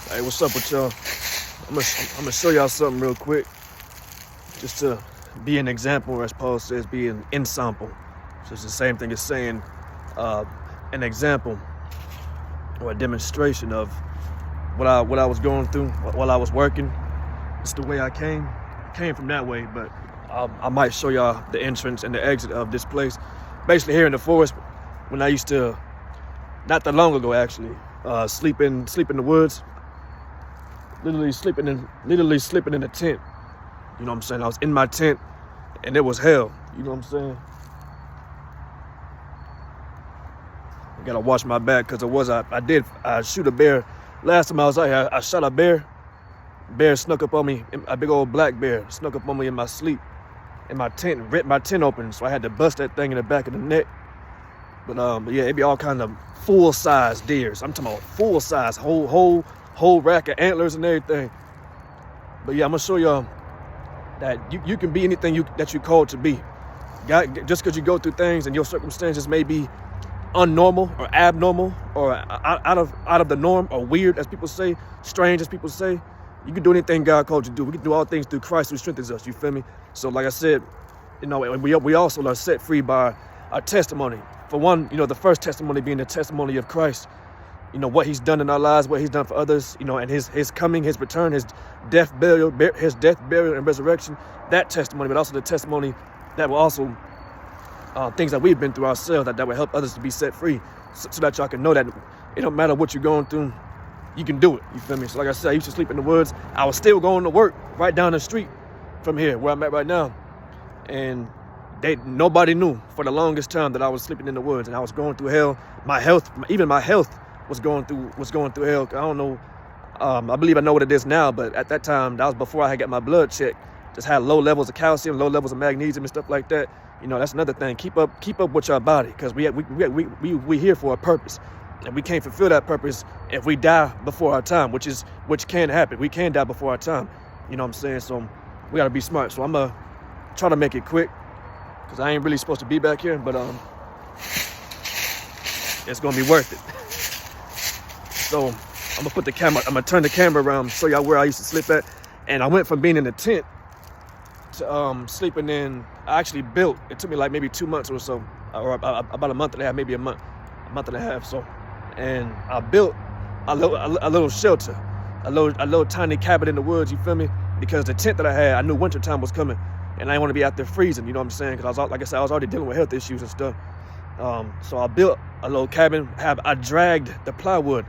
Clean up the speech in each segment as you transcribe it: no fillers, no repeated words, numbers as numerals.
Hey, what's up with y'all? I'm gonna show y'all something real quick, just to be an example, or as Paul says, be an ensample. So it's the same thing as saying an example or a demonstration of what I was going through while I was working. It's the way I came from that way, but I might show y'all the entrance and the exit of this place. Basically, here in the forest, when I used to, not that long ago actually, sleep in the woods. Literally sleeping in a tent. You know what I'm saying? I was in my tent and it was hell. You know what I'm saying? I gotta watch my back because I did shoot a bear. Last time I was out here, I shot a bear. Bear snuck up on me, a big old black bear snuck up on me in my sleep, in my tent, and ripped my tent open. So I had to bust that thing in the back of the neck. But yeah, it'd be all kind of full-size deers. I'm talking about full-size, whole rack of antlers and everything. But yeah, I'm gonna show y'all that you can be anything that you're called to be. God, just because you go through things and your circumstances may be unnormal or abnormal or out of the norm or weird, as people say, strange, as people say, you can do anything God called you to do. We can do all things through Christ who strengthens us. You feel me? So like I said, you know, we also are set free by our testimony. For one, you know, the first testimony being the testimony of Christ. You know, what he's done in our lives, what he's done for others, you know, and his coming, his return, his death, burial, and resurrection, that testimony, but also the testimony that will also, things that we've been through ourselves, that will help others to be set free, so that y'all can know that it don't matter what you're going through, you can do it, you feel me? So like I said, I used to sleep in the woods. I was still going to work right down the street from here, where I'm at right now. And nobody knew for the longest time that I was sleeping in the woods and I was going through hell. My health was going through hell. I don't know. I believe I know what it is now, but at that time, that was before I had got my blood checked. Just had low levels of calcium, low levels of magnesium and stuff like that. You know, that's another thing. Keep up with your body, because we here for a purpose, and we can't fulfill that purpose if we die before our time, which can happen. We can die before our time. You know what I'm saying? So we gotta be smart. So I'm gonna try to make it quick, because I ain't really supposed to be back here, but it's gonna be worth it. So I'm gonna turn the camera around, show y'all where I used to sleep at. And I went from being in a tent to sleeping in, I actually built, it took me like maybe 2 months or so, or about a month and a half, maybe a month and a half. So, and I built a little shelter, a little tiny cabin in the woods, you feel me? Because the tent that I had, I knew wintertime was coming, and I didn't want to be out there freezing, you know what I'm saying? Because like I said, I was already dealing with health issues and stuff. So I built a little cabin. I dragged the plywood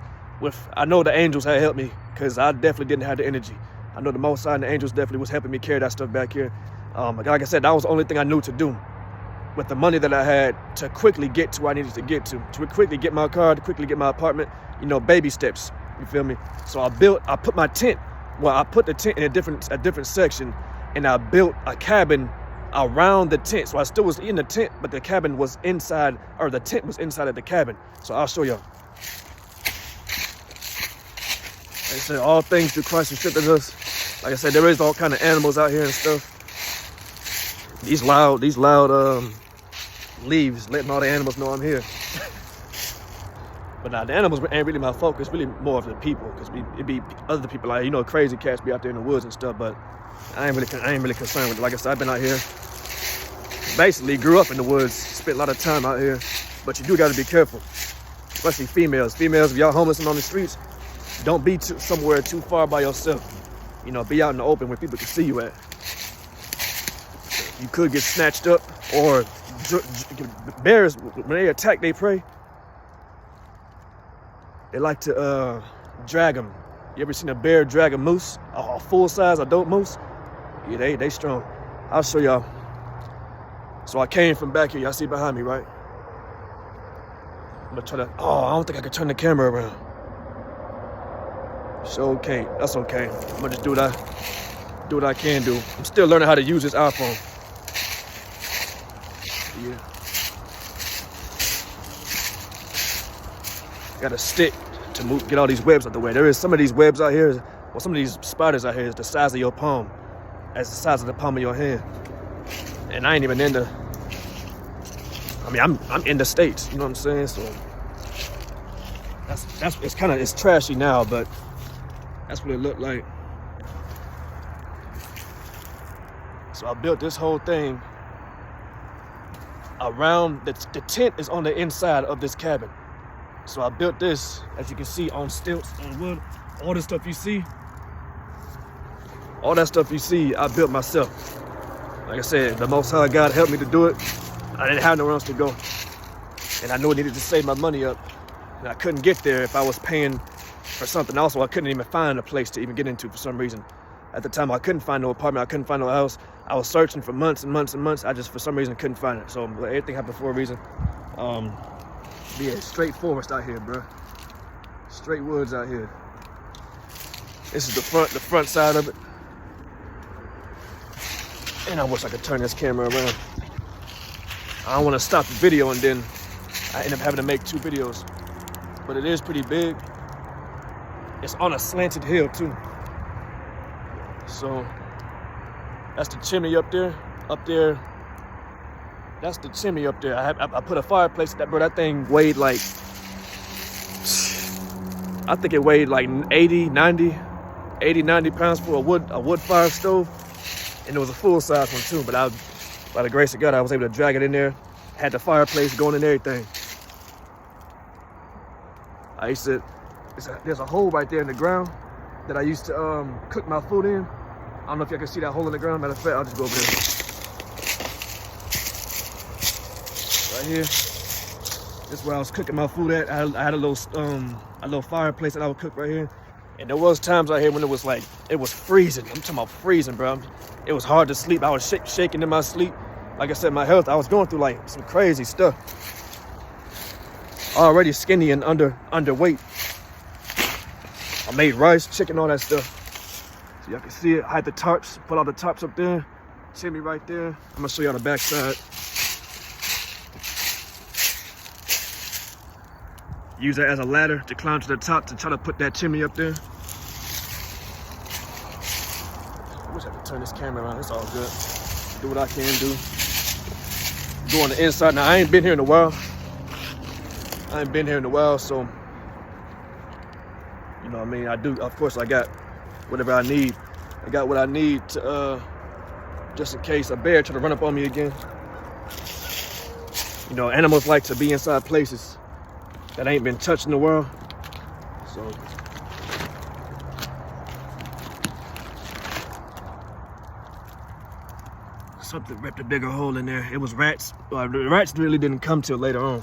I know the angels had helped me, because I definitely didn't have the energy. I know the Most High and the angels definitely was helping me carry that stuff back here. Like I said, that was the only thing I knew to do with the money that I had, to quickly get to where I needed to get to quickly get my car, to quickly get my apartment, you know, baby steps, you feel me? So I put the tent in a different section, and I built a cabin around the tent. So I still was in the tent, but the cabin was inside, or the tent was inside of the cabin. So I'll show y'all. Like I said, all things through Christ who strengthens us. Like I said, there is all kind of animals out here and stuff. These loud leaves letting all the animals know I'm here. But now the animals ain't really my focus. Really more of the people, because it be other people, like, you know, crazy cats be out there in the woods and stuff. But I ain't really concerned with it. Like I said, I've been out here. Basically, grew up in the woods, spent a lot of time out here. But you do got to be careful, especially females. Females, if y'all homeless and on the streets, don't be somewhere too far by yourself. You know, be out in the open where people can see you at. You could get snatched up, or bears, when they attack their prey, they like to drag them. You ever seen a bear drag a moose, a full-size adult moose? Yeah, they strong. I'll show y'all. So I came from back here. Y'all see behind me, right? I'm gonna try to, I don't think I can turn the camera around. So okay, that's okay. I'm gonna just do what I can do. I'm still learning how to use this iPhone. Yeah. Got a stick to get all these webs out the way. There is some of these webs out here, well, some of these spiders out here is the size of your palm, as the size of the palm of your hand. And I ain't even in the, I'm in the States, you know what I'm saying? So it's trashy now, but That's what it looked like. So I built this whole thing around, the tent is on the inside of this cabin. So I built this, as you can see, on stilts, on wood. All the stuff you see, all that stuff you see, I built myself. Like I said, the Most High God helped me to do it. I didn't have nowhere else to go. And I knew I needed to save my money up. And I couldn't get there if I was paying for something else. So I couldn't even find a place to even get into for some reason. At the time, I couldn't find no apartment. I couldn't find no house. I was searching for months and months and months. I just, for some reason, couldn't find it. So everything happened for a reason. Yeah, straight forest out here, bro. Straight woods out here. This is the front side of it. And I wish I could turn this camera around. I don't want to stop the video and then I end up having to make 2 videos. But it is pretty big. It's on a slanted hill too. So that's the chimney up there. Up there. That's the chimney up there. I put a fireplace that, bro, that thing weighed like, I think it weighed like 80, 90 pounds for a wood fire stove. And it was a full size one too, but by the grace of God, I was able to drag it in there. Had the fireplace going and everything. There's a hole right there in the ground that I used to cook my food in. I don't know if y'all can see that hole in the ground. Matter of fact, I'll just go over there. Right here. This is where I was cooking my food at. I had a little fireplace that I would cook right here. And there was times out here when it was freezing. I'm talking about freezing, bro. It was hard to sleep. I was shaking in my sleep. Like I said, my health, I was going through like some crazy stuff. Already skinny and underweight. I made rice, chicken, all that stuff. So y'all can see it. I had the tarps, put all the tarps up there. Chimney right there. I'm gonna show y'all the back side. Use that as a ladder to climb to the top to try to put that chimney up there. I wish I could turn this camera around. It's all good. Do what I can do. Go on the inside. Now, I ain't been here in a while. So, you know what I mean? Of course, I got whatever I need. I got what I need to, just in case a bear try to run up on me again. You know, animals like to be inside places that ain't been touched in the world. So something ripped a bigger hole in there. It was rats. Well, the rats really didn't come till later on.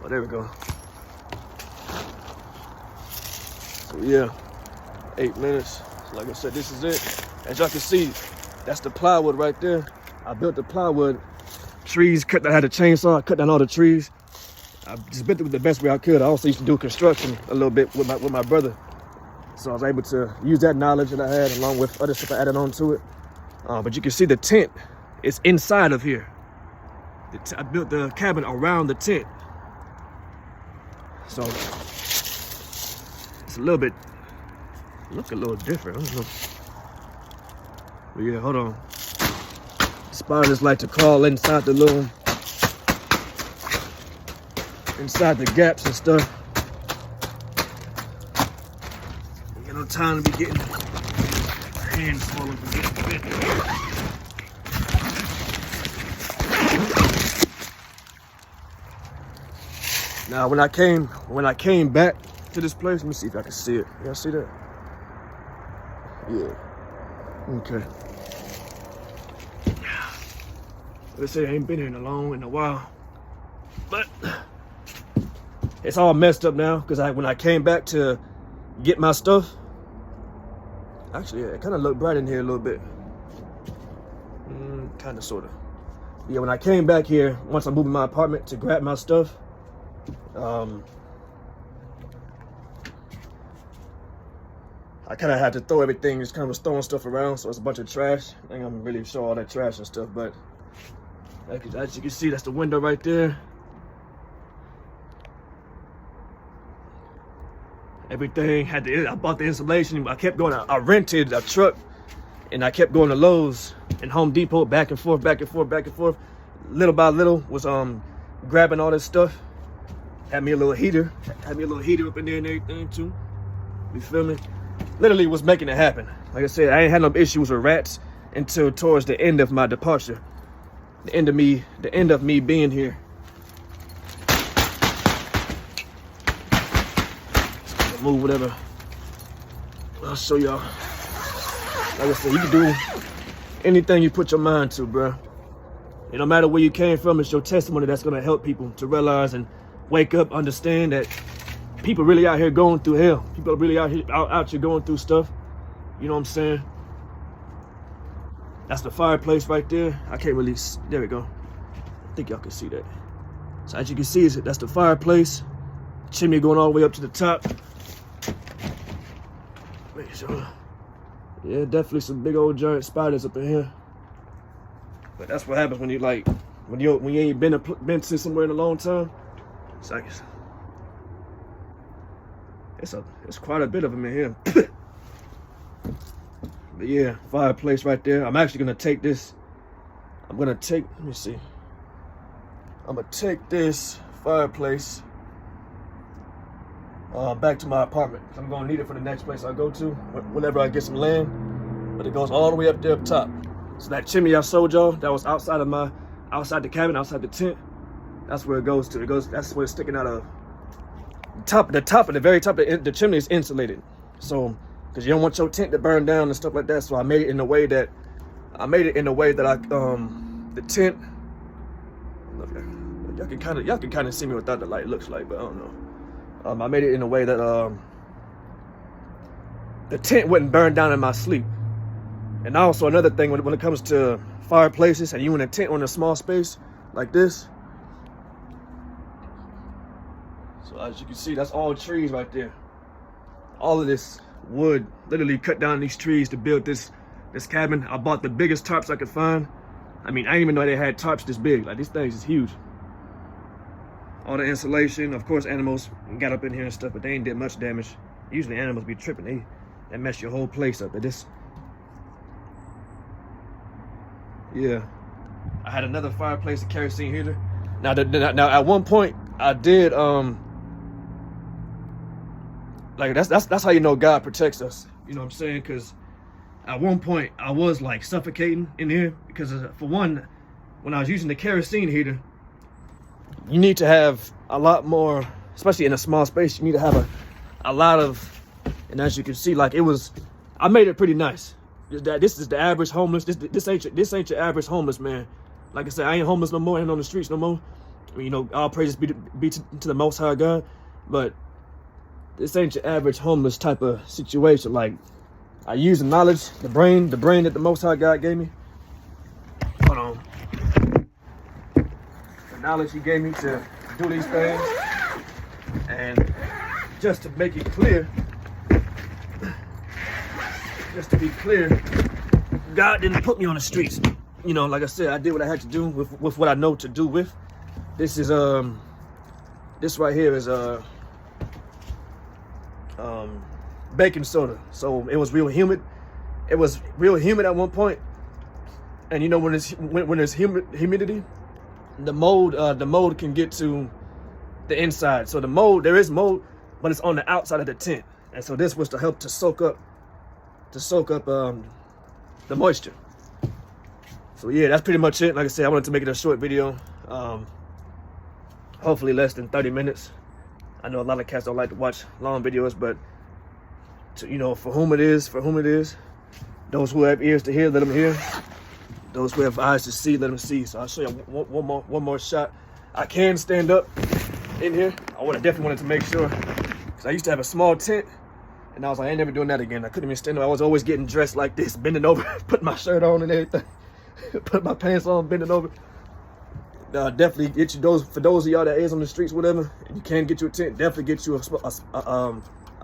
Oh, there we go. So yeah, 8 minutes. So like I said, this is it. As y'all can see, that's the plywood right there. I built the plywood. Trees, I had a chainsaw, I cut down all the trees. I just built it the best way I could. I also used to do construction a little bit with my brother. So I was able to use that knowledge that I had along with other stuff I added on to it. But you can see the tent is inside of here. I built the cabin around the tent. So it's a little bit, look a little different. I don't know. But yeah, hold on. Spiders like to crawl inside the loom. Inside the gaps and stuff. Ain't got no time to be getting hands swollen from getting bit. Now when I came back to this place, let me see if I can see it. Y'all see that? Yeah. Okay. They say I ain't been here in a while. But it's all messed up now because when I came back to get my stuff, actually, yeah, it kind of looked bright in here a little bit. Kind of, sort of. Yeah, when I came back here, once I moved in my apartment to grab my stuff, I kind of had to throw everything, just kind of was throwing stuff around, so it's a bunch of trash. I think I'm really sure all that trash and stuff, but as you can see, that's the window right there. Everything I bought the insulation. I kept going. I rented a truck, and I kept going to Lowe's and Home Depot, back and forth. Little by little, was grabbing all this stuff. Had me a little heater. Up in there and everything too. You feel me? literally was making it happen. Like I said, I ain't had no issues with rats until towards the end of my departure. The end of me being here. Move whatever. I'll show y'all. Like I said, you can do anything you put your mind to, bro. It don't matter where you came from, it's your testimony that's gonna help people to realize and wake up, understand that people really out here going through hell. People are really out here going through stuff. You know what I'm saying? That's the fireplace right there. I can't really, there we go. I think y'all can see that. So as you can see, that's the fireplace. Chimney going all the way up to the top. Make sure. Yeah, definitely some big old giant spiders up in here. But that's what happens when you like, when you ain't been to somewhere in a long time. It's quite a bit of them in here. But yeah, fireplace right there. I'm actually gonna take this. Let me see. I'm gonna take this fireplace back to my apartment. I'm gonna need it for the next place I go to whenever I get some land. But it goes all the way up there up top. So that chimney I showed y'all, that was outside the cabin, outside the tent. That's where it goes to. That's where it's sticking out of. The very top of the chimney is insulated. So, because you don't want your tent to burn down and stuff like that. So I made it in a way that the tent. Y'all can kind of see me without the light. Looks like, but I don't know. I made it in a way that the tent wouldn't burn down in my sleep. And also another thing, when it comes to fireplaces and you in a tent on a small space like this. So as you can see, that's all trees right there. All of this wood, literally cut down these trees to build this cabin. I bought the biggest tarps I could find. I mean, I didn't even know they had tarps this big. Like, these things is huge. All the insulation, of course, animals got up in here and stuff, but they ain't did much damage. Usually animals be tripping. They mess your whole place up. But this, yeah. I had another fireplace, a kerosene heater. Now at one point, I did, like, that's how you know God protects us. You know what I'm saying? Because at one point, I was, like, suffocating in here. Because, for one, when I was using the kerosene heater, you need to have a lot more, especially in a small space, you need to have a lot of, and as you can see, like, I made it pretty nice. This is the average homeless. This ain't your average homeless, man. Like I said, I ain't homeless no more. I ain't on the streets no more. I mean, you know, all praises be to the Most High God. But this ain't your average homeless type of situation. Like, I use the knowledge, the brain that the Most High God gave me. Hold on. The knowledge He gave me to do these things, and just to make it clear. Just to be clear, God didn't put me on the streets. You know, like I said, I did what I had to do with what I know to do with. This is this right here is baking soda. So it was real humid. It was real humid at one point. And you know, when there's humidity, the mold can get to the inside. So there is mold, but it's on the outside of the tent. And so this was to help to soak up the moisture. So yeah, that's pretty much it. Like I said, I wanted to make it a short video, hopefully less than 30 minutes. I know a lot of cats don't like to watch long videos, but you know, for whom it is, those who have ears to hear, let them hear. Those who have eyes to see, let them see. So I'll show you one more shot. I can stand up in here. I definitely wanted to make sure, because I used to have a small tent. And I was like, I ain't never doing that again. I couldn't even stand up. I was always getting dressed like this, bending over, putting my shirt on and everything. Put my pants on, bending over. Definitely get you for those of y'all that is on the streets, whatever, and you can't get you a tent, definitely get you a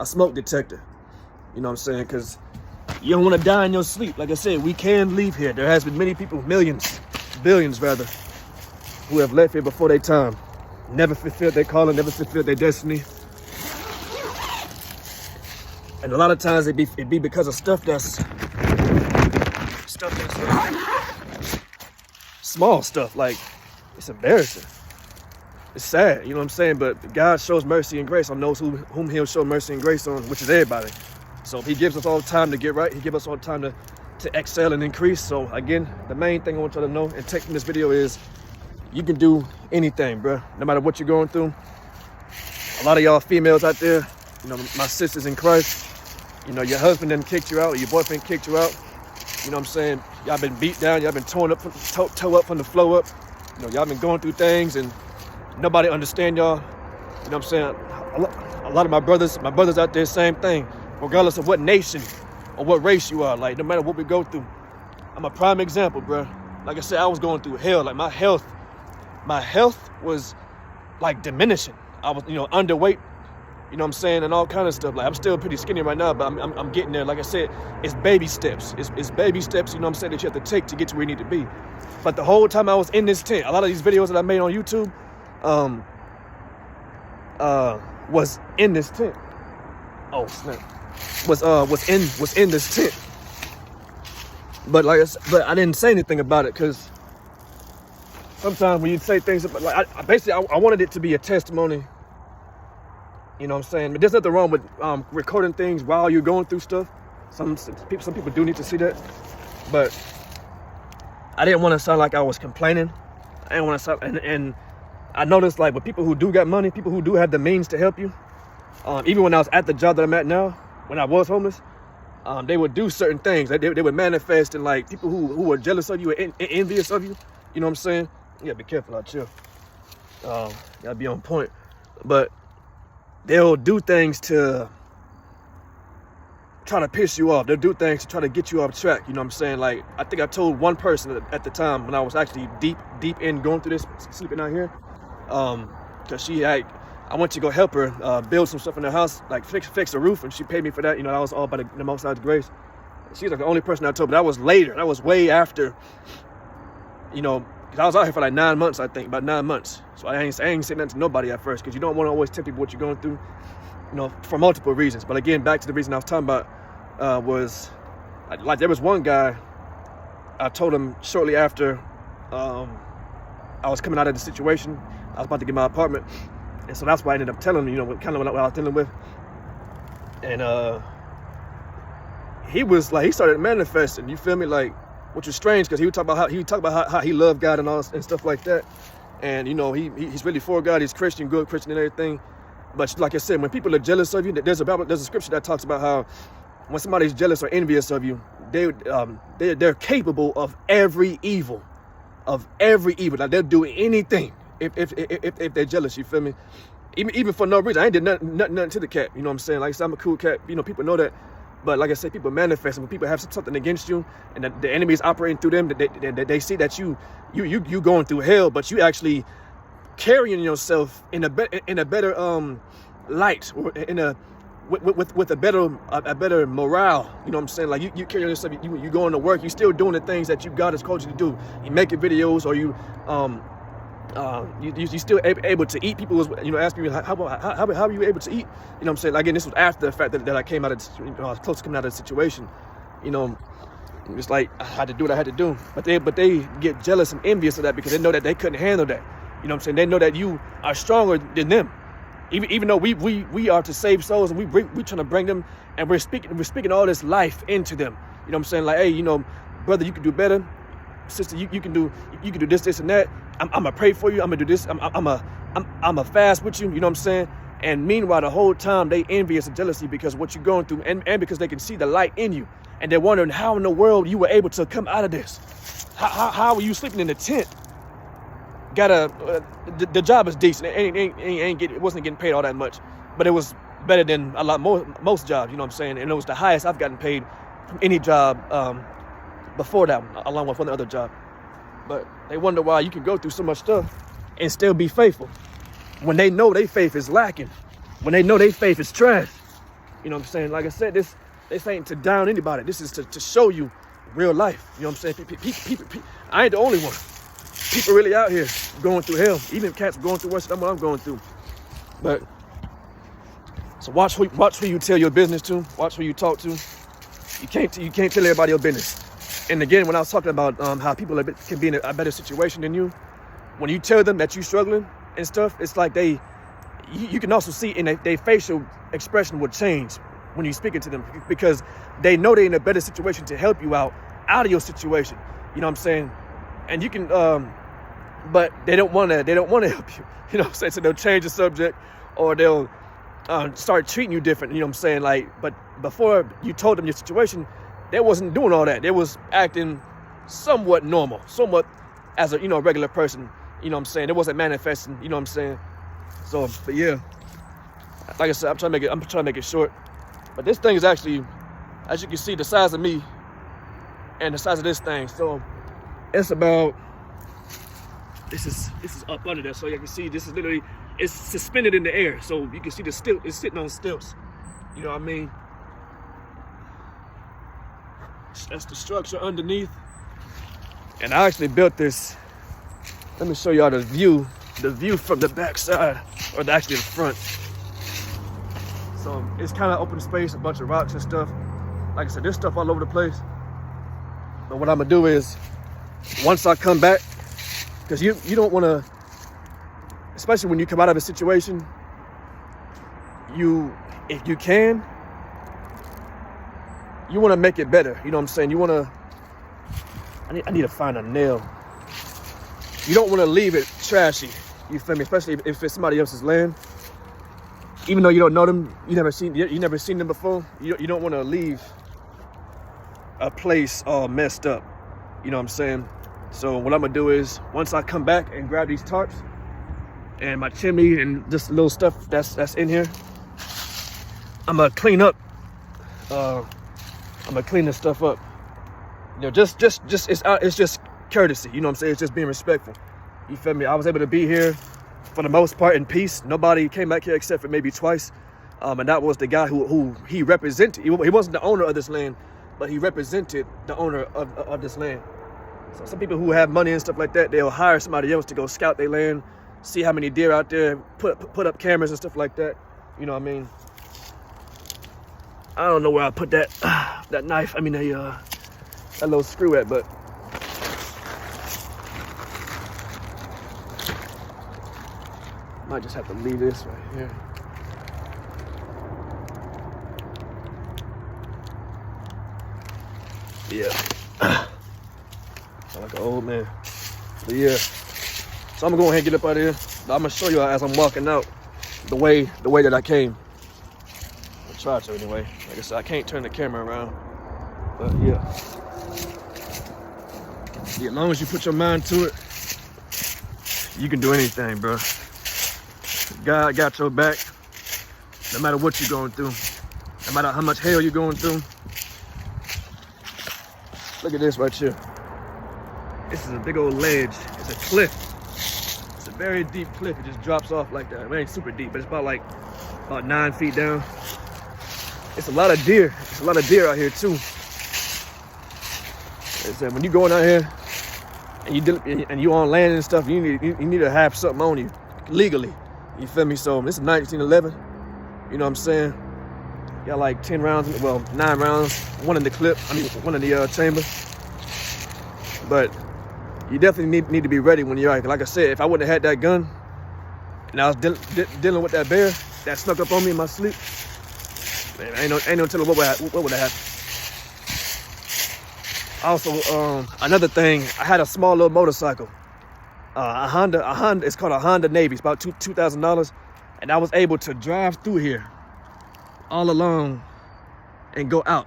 smoke detector. You know what I'm saying? Because you don't want to die in your sleep. Like I said, we can leave here. There has been many people, billions rather, who have left here before their time. Never fulfilled their calling, never fulfilled their destiny. And a lot of times it be because of stuff that's small stuff. Like, it's embarrassing. It's sad, you know what I'm saying? But God shows mercy and grace on those whom He'll show mercy and grace on, which is everybody. So he gives us all time to get right. He gives us all time to excel and increase. So again, the main thing I want y'all to know and take from this video is you can do anything, bro. No matter what you're going through. A lot of y'all females out there, you know, my sisters in Christ, you know, your husband done kicked you out, or your boyfriend kicked you out. You know what I'm saying? Y'all been beat down, y'all been torn up, toe up from the flow up. You know, y'all been going through things and nobody understand y'all. You know what I'm saying? A lot of my brothers out there, same thing. Regardless of what nation or what race you are, like no matter what we go through. I'm a prime example, bro. Like I said, I was going through hell. Like my health was like diminishing. I was, you know, underweight, you know what I'm saying, and all kind of stuff. Like I'm still pretty skinny right now, but I'm getting there. Like I said, it's baby steps. It's baby steps, you know what I'm saying, that you have to take to get to where you need to be. But the whole time I was in this tent, a lot of these videos that I made on YouTube was in this tent. Oh snap. Was in this tent. But like I said, but I didn't say anything about it because sometimes when you say things about, like I wanted it to be a testimony. You know what I'm saying? But there's nothing wrong with recording things while you're going through stuff. Some people do need to see that. But I didn't want to sound like I was complaining. I didn't want to sound, and I noticed like with people who do got money, people who do have the means to help you, even when I was at the job that I'm at now, when I was homeless, they would do certain things. They would manifest in like people who were jealous of you and envious of you. You know what I'm saying? Yeah, be careful out here. Gotta be on point. But they'll do things to try to piss you off. They'll do things to try to get you off track. You know what I'm saying? Like, I think I told one person at the time when I was actually deep in going through this, sleeping out here, because I went to go help her build some stuff in her house, like fix a roof, and she paid me for that. You know, that was all by the Most High's grace. She's like the only person I told, but that was later. That was way after, you know, because I was out here for like 9 months, I think, about 9 months. So I ain't saying nothing to nobody at first, because you don't want to always tell people what you're going through, you know, for multiple reasons. But again, back to the reason I was talking about was, like, there was one guy, I told him shortly after I was coming out of the situation, I was about to get my apartment. And so that's why I ended up telling him, you know, kind of what I was dealing with. And he started manifesting, you feel me? Like, which was strange, because he would talk about how he loved God and all and stuff like that. And you know, he's really for God. He's Christian, good Christian and everything. But like I said, when people are jealous of you, there's a scripture that talks about how when somebody's jealous or envious of you, they're capable of every evil, Like they'll do anything if they're jealous. You feel me? Even for no reason. I ain't did nothing to the cat. You know what I'm saying? Like I said, I'm a cool cat. You know, people know that. But like I said, people manifest, and when people have something against you, and the enemy is operating through them, they see that you going through hell, but you actually carrying yourself in a better light, or with a better morale. You know what I'm saying? Like you carry yourself, you going to work, you still doing the things that God has called you to do. You making videos, or you still able to eat. People was, you know, asking me how are you able to eat? You know what I'm saying? Again, this was after the fact that I came out of, you know, I was close to coming out of the situation. You know, it's like I had to do what I had to do. But they get jealous and envious of that, because they know that they couldn't handle that. You know what I'm saying? They know that you are stronger than them. Even though we are to save souls, and we trying to bring them, and we're speaking all this life into them. You know what I'm saying? Like, hey, you know, brother, you can do better. Sister, you can do this and that. I'm gonna pray for you. I'm gonna do this. I'm a fast with you. You know what I'm saying? And meanwhile, the whole time they envious and jealousy because of what you're going through, and because they can see the light in you, and they're wondering how in the world you were able to come out of this. How were you sleeping in the tent? The job is decent. It wasn't getting paid all that much, but it was better than most jobs. You know what I'm saying? And it was the highest I've gotten paid from any job before that one, along with one other job. But they wonder why you can go through so much stuff and still be faithful, when they know their faith is lacking, when they know their faith is trash. You know what I'm saying? Like I said, this ain't to down anybody. This is to show you real life. You know what I'm saying? People, I ain't the only one. People really out here going through hell. Even cats going through worse than what I'm going through. But so watch who you tell your business to. Watch who you talk to. You can't tell everybody your business. And again, when I was talking about how people can be in a better situation than you, when you tell them that you're struggling and stuff, it's like you can also see in their facial expression will change when you're speaking to them, because they know they're in a better situation to help you out of your situation. You know what I'm saying? And you can, but they don't want to help you. You know what I'm saying? So they'll change the subject, or they'll start treating you different. You know what I'm saying? Like, but before you told them your situation, they wasn't doing all that. They was acting somewhat normal, somewhat as a, regular person. You know what I'm saying? It wasn't manifesting. You know what I'm saying? So, but yeah, like I said, I'm trying to make it short. But this thing is actually, as you can see, the size of me and the size of this thing. So it's about, this is up under there. So you can see this is literally, it's suspended in the air. So you can see the stilt, it's sitting on stilts. You know what I mean? That's the structure underneath. And I actually built this. Let me show y'all the view from the back side, or actually the front. So it's kind of open space, a bunch of rocks and stuff. Like I said, there's stuff all over the place. But what I'm gonna do is, once I come back, because you don't want to, especially when you come out of a situation, if you can, you want to make it better. You know what I'm saying? You want to, I need to find a nail. You don't want to leave it trashy. You feel me? Especially if it's somebody else's land. Even though you don't know them, you never seen them before. You don't want to leave a place all messed up. You know what I'm saying? So what I'm gonna do is, once I come back and grab these tarps and my chimney and just little stuff that's in here, I'm gonna clean up. I'm gonna clean this stuff up. Just it's just courtesy. You know what I'm saying? It's just being respectful. You feel me? I was able to be here for the most part in peace. Nobody came back here except for maybe twice, and that was the guy who he represented. He wasn't the owner of this land, but he represented the owner of this land. So some people who have money and stuff like that, they'll hire somebody else to go scout their land, see how many deer out there, put up cameras and stuff like that. You know what I mean? I don't know where I put that that knife. I mean, that little screw at, but might just have to leave this right here. Yeah. Sound like an old man. But yeah. So I'm gonna go ahead and get up out of here. But I'm gonna show you as I'm walking out the way that I came. I'll try to anyway. Like I said, I can't turn the camera around. But yeah. As long as you put your mind to it, you can do anything, bro. God got your back, no matter what you're going through, no matter how much hell you're going through. Look at this right here. This is a big old ledge. It's a cliff. It's a very deep cliff. It just drops off like that. It ain't super deep, but it's about 9 feet down. It's a lot of deer. It's a lot of deer out here too. Like I said, when you going out here and you on land and stuff, you need to have something on you legally. You feel me? So this is 1911. You know what I'm saying? Got like 10 rounds, well, 9 rounds, one in the clip, one in the chamber. But you definitely need to be ready when you're out. Like I said, if I wouldn't have had that gun and I was dealing with that bear that snuck up on me in my sleep, man, ain't no telling what would have happened. Also, another thing, I had a small little motorcycle. A Honda, it's called a Honda Navi. It's about $2,000. And I was able to drive through here all along and go out.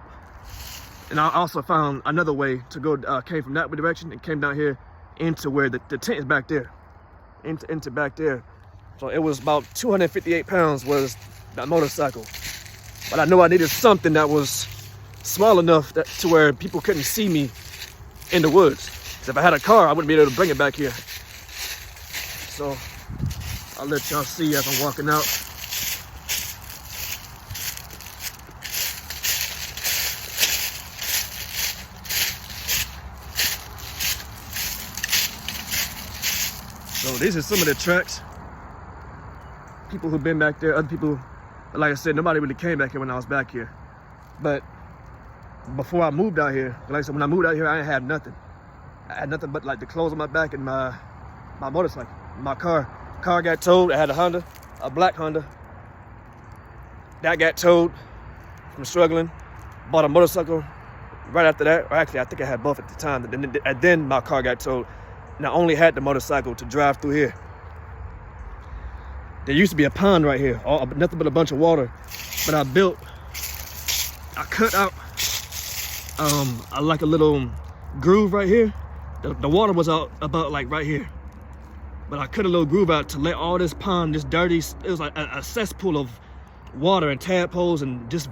And I also found another way to go, came from that direction and came down here into where the tent is back there, into back there. So it was about 258 pounds was that motorcycle. But I know I needed something that was small enough to where people couldn't see me in the woods. Because if I had a car, I wouldn't be able to bring it back here. So I'll let y'all see as I'm walking out. So these are some of the tracks. People who've been back there, other people, like I said, nobody really came back here when I was back here. But before I moved out here, like I said, when I moved out here, I didn't have nothing. I had nothing but like the clothes on my back and my motorcycle, my car. Car got towed. I had a Honda, a black Honda. That got towed. from struggling. Bought a motorcycle right after that. Or actually, I think I had both at the time. And then my car got towed. And I only had the motorcycle to drive through here. There used to be a pond right here, nothing but a bunch of water. But I cut out like a little groove right here. The water was out about like right here. But I cut a little groove out to let all this pond, this dirty, it was like a cesspool of water and tadpoles and just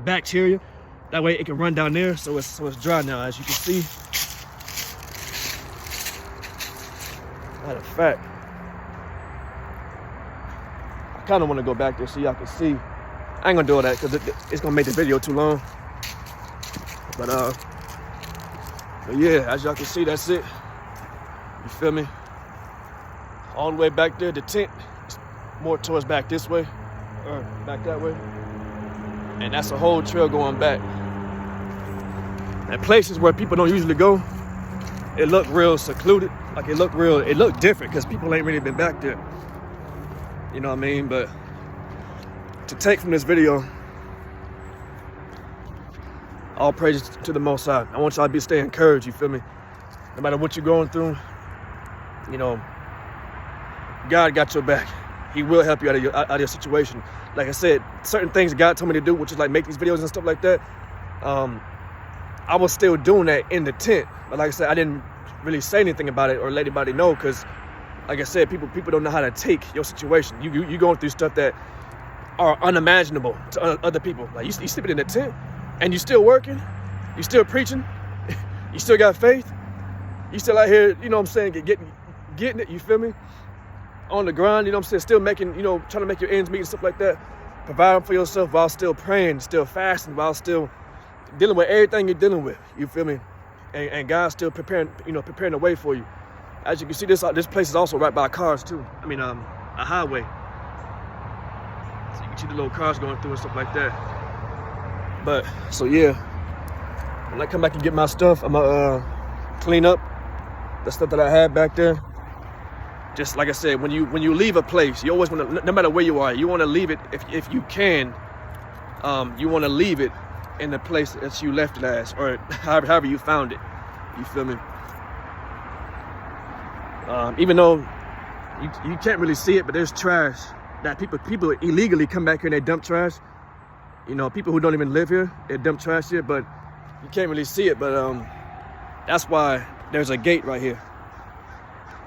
bacteria. That way it can run down there, so it's dry now, as you can see. Matter of fact, I kind of want to go back there so y'all can see. I ain't gonna do all that because it's gonna make the video too long. But yeah, as y'all can see, that's it. You feel me? All the way back there, the tent is more towards back this way, or back that way. And that's a whole trail going back. And places where people don't usually go, it looked real secluded. Like it looked different because people ain't really been back there. You know what I mean? But to take from this video, all praises to the Most High. I want y'all to stay encouraged, you feel me? No matter what you're going through, you know, God got your back. He will help you out of your situation. Like I said, certain things God told me to do, which is like make these videos and stuff like that. I was still doing that in the tent. But like I said, I didn't really say anything about it or let anybody know because, like I said, people don't know how to take your situation. You going through stuff that are unimaginable to other people. Like you sleeping in the tent and you still working, you still preaching, you still got faith, you still out here, you know what I'm saying, getting it, you feel me? On the grind, you know what I'm saying, still making, you know, trying to make your ends meet and stuff like that. Providing for yourself while still praying, still fasting, while still dealing with everything you're dealing with, you feel me? And God's still preparing the way for you. As you can see, this place is also right by cars too. I mean, a highway. So you can see the little cars going through and stuff like that. But, so yeah, when I come back and get my stuff, I'm gonna clean up the stuff that I had back there. Just like I said, when you leave a place, you always want to, no matter where you are, you want to leave it, if you can, you want to leave it in the place that you left it as, or however you found it, you feel me? Even though you can't really see it, but there's trash that people illegally come back here and they dump trash. You know, people who don't even live here, they dump trash here, but you can't really see it. But that's why there's a gate right here.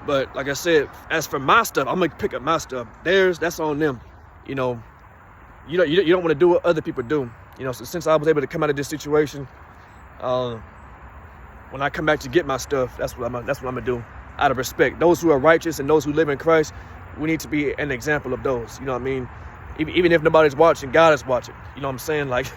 But like I said, as for my stuff, I'm gonna pick up my stuff. That's on them. You know, you don't want to do what other people do. You know, so since I was able to come out of this situation, when I come back to get my stuff, that's what I'm gonna do. Out of respect, those who are righteous and those who live in Christ, we need to be an example of those. You know what I mean? Even if nobody's watching, God is watching. You know what I'm saying? Like,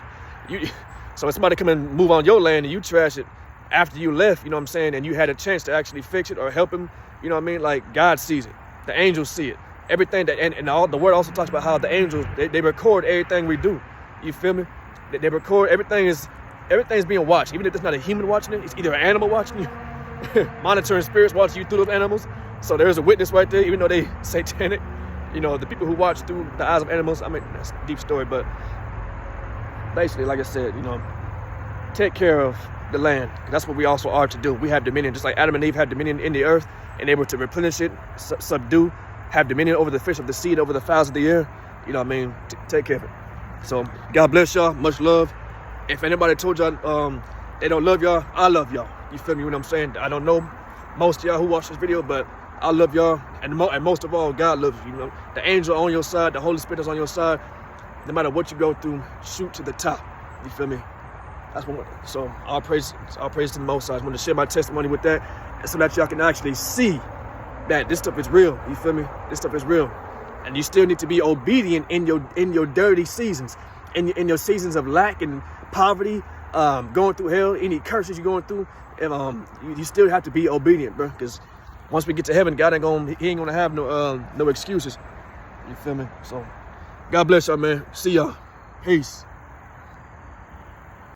so if somebody come and move on your land and you trash it after you left, you know what I'm saying, and you had a chance to actually fix it or help him. You know what I mean? Like, God sees it. The angels see it. Everything that, and all the word also talks about how the angels, they record everything we do. You feel me? They record, everything's being watched. Even if it's not a human watching it, it's either an animal watching you, monitoring spirits watching you through those animals. So there's a witness right there, even though they satanic. You know, the people who watch through the eyes of animals, I mean, that's a deep story, but basically, like I said, you know, take care of the land. That's what we also are to do. We have dominion, just like Adam and Eve had dominion in the earth and able to replenish it, subdue, have dominion over the fish of the sea, over the fowls of the air. You know what I mean? Take care of it. So God bless y'all. Much love. If anybody told y'all they don't love y'all, I love y'all. You feel me what I'm saying? I don't know most of y'all who watch this video, but I love y'all. And most of all, God loves you. You know, the angel on your side, the Holy Spirit is on your side. No matter what you go through, shoot to the top. You feel me? That's what. So all praise to the Most High. I just want to share my testimony with that, and so that y'all can actually see that this stuff is real. You feel me? This stuff is real, and you still need to be obedient in your dirty seasons, in your seasons of lack and poverty, going through hell, any curses you're going through. And, you still have to be obedient, bro. Because once we get to heaven, God he ain't gonna have no excuses. You feel me? So God bless y'all, man. See y'all. Peace.